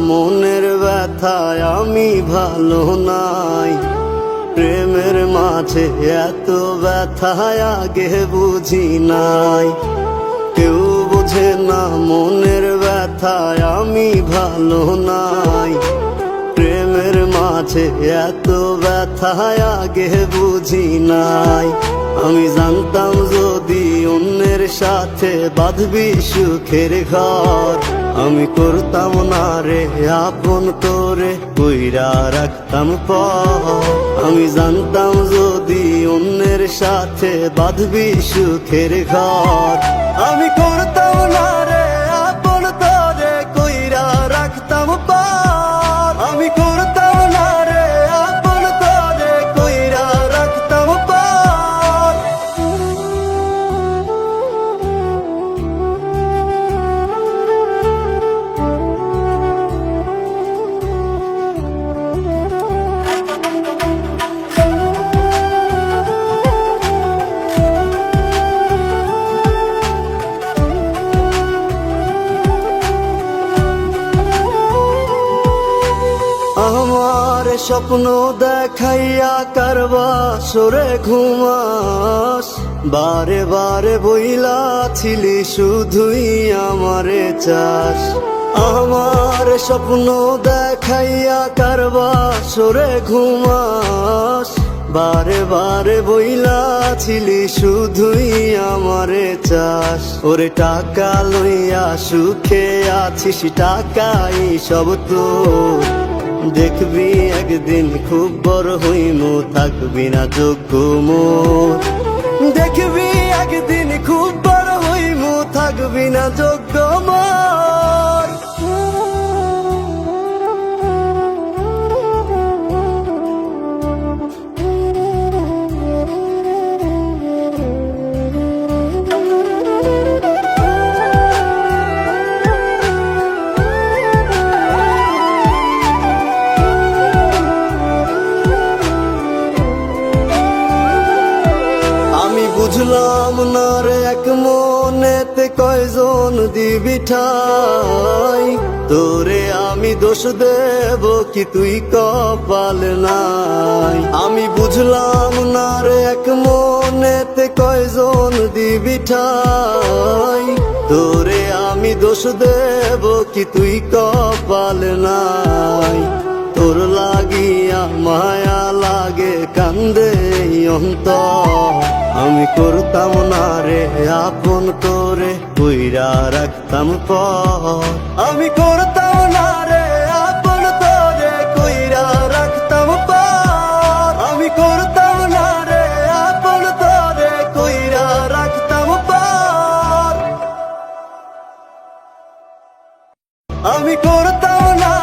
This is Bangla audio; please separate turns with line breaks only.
মনের ব্যথায় আমি ভালো নাই। প্রেমের মাঝে এত ব্যথায় আগে বুঝি নাই। কেউ বোঝে না মনের ব্যথায় আমি ভালো নাই। প্রেমের মাঝে এত ব্যথায় আগে বুঝি নাই। আমি জানতাম যদি অন্যের সাথে বাঁধবি সুখের ঘর, আমি করতাম না রে আপন করে কইরা রাখতাম পর। আমি জানতাম যদি অন্যের সাথে বাঁধবি সুখের ঘর, আমি করতাম না রে আপন করে কইরা রাখতাম পর। আমি করতাম না রে আপন করে কইরা রাখতাম পর। আমার স্বপ্ন দেখাইয়া কারবা সরে ঘুমাস, বারে বারে বইলা ছিলি শুধুই আমারে চাস। আমার স্বপ্ন দেখাইয়া কারবা সরে ঘুমাস, বারে বারে বইলা ছিলি শুধুই আমারে চাস। ওরে টাকা লইয়া সুখে আছিস, টাকাই সব তোর। দেখবি একদিন খুব বড় হইমু, থাকবি না যোগ্য মোর। দেখবি একদিন খুব বড় হইমু, থাকবি না যোগ্য মোর। বুঝলাম না রে এক মনেতে কয়জন দিবি ঠাই, তোরে আমি দোষ দেব কি তুই কপাল নাই। আমি বুঝলাম না রে এক মনেতে কয়জন দিবি ঠাই, তোরে আমি দোষ দেব কি তুই কপাল নাই। তোর লাগিয়া মায়া লাগে কান্দে অন্তর, আমি করতাম না রে আপন করে কইরা রাখতাম পর। আমি করতাম না রে আপন করে কইরা রাখতাম পর। আমি করতাম না রে আপন করে কইরা রাখতাম পর। আমি করতাম না